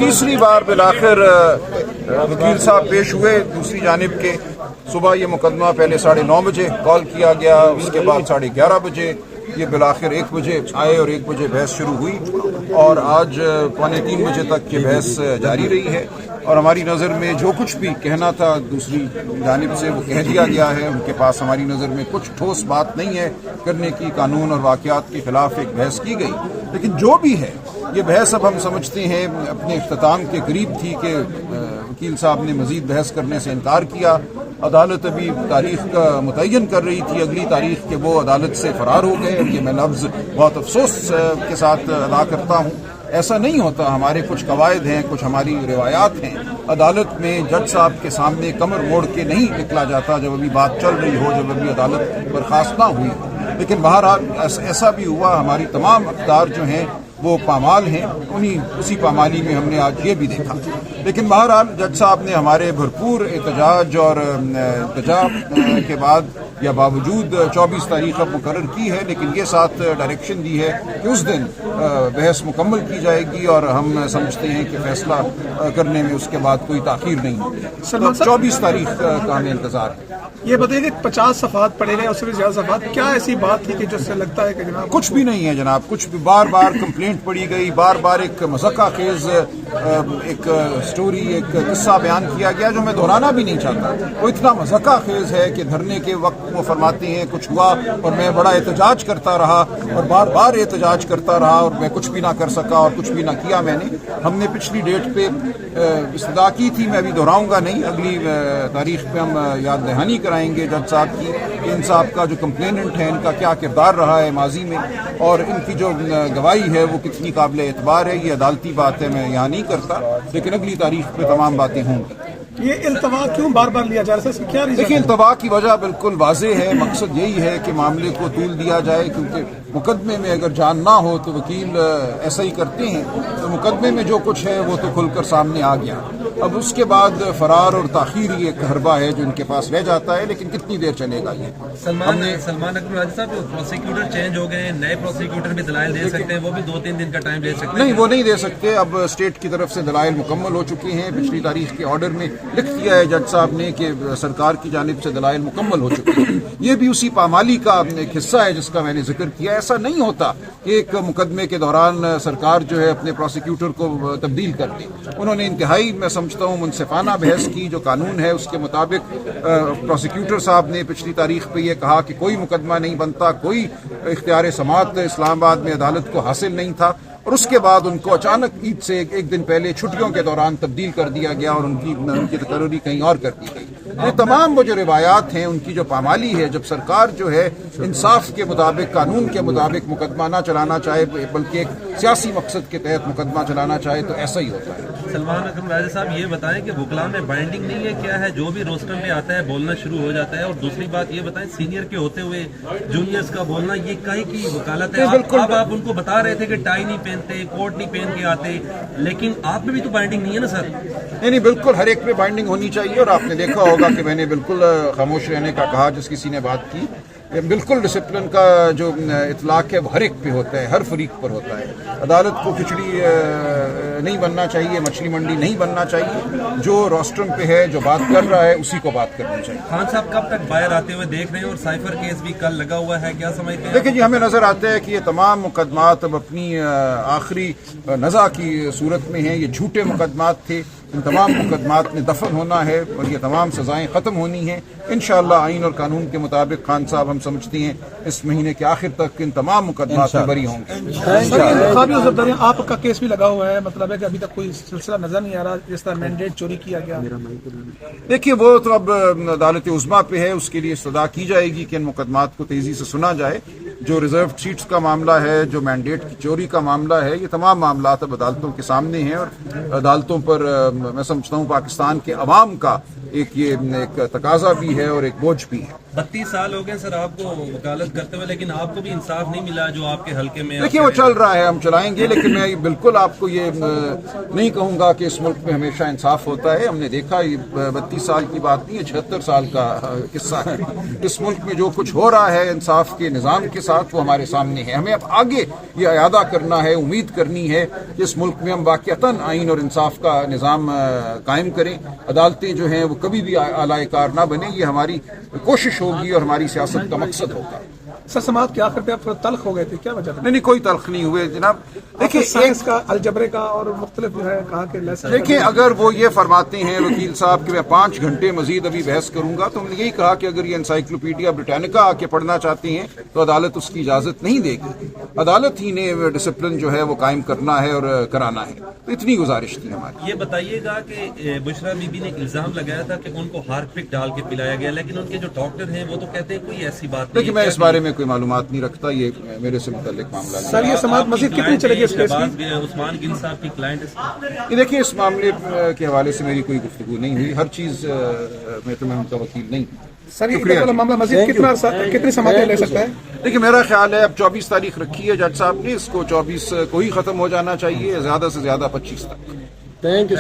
तीसरी बार बिलाखिर वकील साहब पेश हुए दूसरी जानिब के। सुबह ये मुकदमा पहले 9:30 बजे कॉल किया गया, उसके बाद 11:30 बजे ये बिलाखिर 1 बजे आए और 1 बजे बहस शुरू हुई और आज 2:45 बजे तक ये बहस जारी रही है। और हमारी नज़र में जो कुछ भी कहना था दूसरी जानिब से वो कह दिया गया है। उनके पास हमारी नज़र में कुछ ठोस बात नहीं है करने की। कानून और वाक़यात के खिलाफ एक बहस की गई, लेकिन जो भी है ये बहस अब हम समझते हैं अपने इख्तिताम के करीब थी कि वकील साहब ने मज़ीद बहस करने से इनकार किया। अदालत अभी तारीख का मुतय्यन कर रही थी, अगली तारीख के वो अदालत से फरार हो गए। ये मैं लफ्ज़ बहुत अफसोस के साथ अदा करता हूँ। ऐसा नहीं होता, हमारे कुछ कवायद हैं, कुछ हमारी रिवायात हैं। अदालत में जज साहब के सामने कमर मोड़ के नहीं निकला जाता जब अभी बात चल रही हो, जब अभी अदालत बर्खास्त ना हुई हो। लेकिन बहरहाल ऐसा भी हुआ, हमारी तमाम अक़दार जो हैं वो पामाल हैं, उसी पामाली में हमने आज ये भी देखा। लेकिन बहरहाल जज साहब ने हमारे भरपूर एहतजाज और इल्तिजा के बाद या बावजूद 24 तारीख अब मुकर्रर की है, लेकिन ये साथ डायरेक्शन दी है कि उस दिन बहस मुकम्मल की जाएगी और हम समझते हैं कि फैसला करने में उसके बाद कोई ताख़ीर नहीं होगी। तो 24 तारीख का हमें इंतज़ार है। ये बताइए कि 50 सफ़हात पढ़े गए, उससे भी ज़्यादा सफ़हात, क्या ऐसी बात थी कि जिससे लगता है कि जनाब कुछ भी नहीं है जनाब, कुछ भी बार बार कंप्लेंट पड़ी गई, बार बार एक मज़ाक़ा खेज़ एक स्टोरी, एक किस्सा बयान किया गया जो मैं दोहराना भी नहीं चाहता। वो इतना मज़ाक़ा खेज़ है कि धरने के वक्त वो फरमाते हैं कुछ हुआ और मैं बड़ा एहतजाज करता रहा और बार बार एहतजाज करता रहा और मैं कुछ भी ना कर सका और कुछ भी ना किया मैंने। हमने पिछली डेट पे इस्तदा की थी, मैं अभी दोहराऊंगा नहीं, अगली तारीख पे हम याद दहानी कराएंगे जज साहब की। इन साहब का जो कंप्लेनेंट है इनका क्या किरदार रहा है माजी में और इनकी जो गवाही है वो कितनी काबिल एतबार है। ये अदालती बात है, मैं यहाँ नहीं करता, लेकिन अगली तारीख पे तमाम बातें होंगी। ये इल्तवा क्यों बार बार लिया जा रहा है, इसकी क्या रीज़न? देखिए, इल्तवा की वजह बिल्कुल वाज़ेह है, मकसद यही है कि मामले को तूल दिया जाए, क्योंकि मुकदमे में अगर जान ना हो तो वकील ऐसा ही करते हैं। तो मुकदमे में जो कुछ है वो तो खुलकर सामने आ गया, अब उसके बाद फरार और ताख़ीर ही एक हरबा है जो इनके पास रह जाता है। लेकिन कितनी देर चलेगा ये? सलमान अकबर राजा साहब, प्रोसिक्यूटर चेंज हो गए, नए प्रोसिक्यूटर भी दलाइल दे सकते हैं, वो भी 2-3 दिन का टाइम ले सकते हैं? नहीं, वो नहीं दे सकते। अब स्टेट की तरफ से दलाइल मुकम्मल हो चुके हैं। पिछली तारीख के ऑर्डर में लिख दिया है जज साहब ने कि सरकार की जानिब से दलाइल मुकम्मल हो चुके हैं। ये भी उसी पामाली का एक हिस्सा है जिसका मैंने जिक्र किया। ऐसा नहीं होता कि एक मुकदमे के दौरान सरकार जो है अपने प्रोसिक्यूटर को तब्दील कर दे। उन्होंने इंतहाई, मैं समझता हूँ, मुनसिफाना बहस की। जो कानून है उसके मुताबिक प्रोसिक्यूटर साहब ने पिछली तारीख पे ये कहा कि कोई मुकदमा नहीं बनता, कोई इख्तियार समाअत इस्लामाबाद में अदालत को हासिल नहीं था, और उसके बाद उनको अचानक ईद से एक दिन पहले छुट्टियों के दौरान तब्दील कर दिया गया और उनकी तकर्री कहीं और कर दी गई। ये तमाम वो जो रिवायात हैं, उनकी जो पामाली है, जब सरकार जो है इंसाफ के मुताबिक, कानून के मुताबिक मुकदमा ना चलाना चाहे बल्कि एक सियासी मकसद के तहत मुकदमा चलाना चाहे, तो ऐसा ही होता है। सलमान अकबर राजा साहब, ये बताएं कि वकला में बाइंडिंग नहीं है, क्या है? जो भी रोस्टर में आता है बोलना शुरू हो जाता है। और दूसरी बात ये बताएं, सीनियर के होते हुए जूनियर्स का बोलना, ये काहे की वकालत है? आप उनको बता रहे थे कि टाई नहीं पहनते, कोट नहीं पहन के आते, लेकिन आप में भी तो बाइंडिंग नहीं है ना सर? नहीं, बिल्कुल हर एक पे बाइंडिंग होनी चाहिए। और आपने देखा होगा कि मैंने बिल्कुल खामोश रहने का कहा जिस किसी ने बात की। बिल्कुल डिसिप्लिन का जो इतलाक है वो हर एक पे होता है, हर फरीक पर होता है। अदालत को खिचड़ी नहीं बनना चाहिए, मछली मंडी नहीं बनना चाहिए। जो रोस्ट्रम पे है, जो बात कर रहा है, उसी को बात करनी चाहिए। खान साहब कब तक बाहर आते हुए देख रहे हैं? और साइफर केस भी कल लगा हुआ है, क्या समझते हैं? देखिए जी, हमें नजर आता है कि ये तमाम मुकदमात अब अपनी आखिरी नज़ा की सूरत में हैं। ये झूठे मुकदमात थे, इन तमाम मुकदमात में दफन होना है और ये तमाम सजाएं ख़त्म होनी हैं इंशाअल्लाह। आइन और कानून के मुताबिक खान साहब, हम समझते हैं इस महीने के आखिर तक इन तमाम मुकदमात में बरी होंगे। आपका केस भी लगा हुआ है, मतलब है कि अभी तक कोई सिलसिला नजर नहीं आ रहा, जिस तरह मैंडेट चोरी किया गया। देखिए, वो तो अब अदालत उज़्मा पे है, उसके लिए इस्तदा की जाएगी कि इन मुकदमात को तेजी से सुना जाए। जो रिजर्व सीट्स का मामला है, जो मैंडेट की चोरी का मामला है, ये तमाम मामला अब अदालतों के सामने हैं और अदालतों पर मैं समझता हूँ पाकिस्तान के अवाम का एक तकाजा भी है और एक बोझ भी है। 32 साल हो गए सर आपको वकालत करते हुए, लेकिन आपको भी इंसाफ नहीं मिला जो आपके हल्के में। देखिए वो चल रहा है, हम चलाएंगे, लेकिन मैं बिल्कुल आपको ये नहीं कहूंगा कि इस मुल्क में हमेशा इंसाफ होता है। हमने देखा ये 32 साल की बात नहीं है, 76 साल का किस्सा है। इस मुल्क में जो कुछ हो रहा है इंसाफ के निज़ाम के साथ वो हमारे सामने है। हमें अब आगे ये अयादा करना है, उम्मीद करनी है कि इस मुल्क में हम वाक़अतन आइन और इंसाफ का निज़ाम कायम करें। अदालतें जो हैं वो कभी भी आलाए कार ना बने, ये हमारी कोशिश होगी और हमारी सियासत का मकसद होगा। सर समात के आखिर पे आप थोड़ा तल्ख हो गए थे, क्या वजह था? नहीं, कोई तल्ख नहीं हुए जनाब। देखिए साइंस का, अलजबरे का और मुख्तलिफ जो है कहा कि लेसन। देखिए अगर वो ये फरमाते हैं वकील साहब कि मैं 5 घंटे मजीद अभी बहस करूंगा, तो हमने यही कहा कि अगर ये एनसाइक्लोपीडिया ब्रिटानिका आके पढ़ना चाहती हैं तो अदालत उसकी इजाजत नहीं देगी। अदालत ही ने डिसिप्लिन जो है वो कायम करना है और कराना है। तो इतनी गुजारिश थी हमारी। ये बताइएगा कि बुशरा बीबी ने इल्जाम लगाया था कि उनको हार्पिक डाल के पिलाया गया, लेकिन उनके जो डॉक्टर हैं वो तो कहते हैं कोई ऐसी बात नहीं। देखिए मैं इस बारे में कोई मालूमात नहीं रखता, ये मेरे से मुतल्लिक मामला नहीं। सर ये समात मजीद कितनी चलेगी इस केस की? उस्मान गिल साहब की क्लाइंट। ये देखिए इस मामले के हवाले से मेरी कोई गुफ्तगू नहीं हुई। हर चीज में तो मैं उनका वकील नहीं। सर ये मामला मजीद कितनी समातें ले सकता है? देखिए मेरा ख्याल है अब 24 तारीख रखी है जज साहब ने, इसको 24 को ही खत्म हो जाना चाहिए, ज्यादा से ज्यादा 25 तक। Thank you.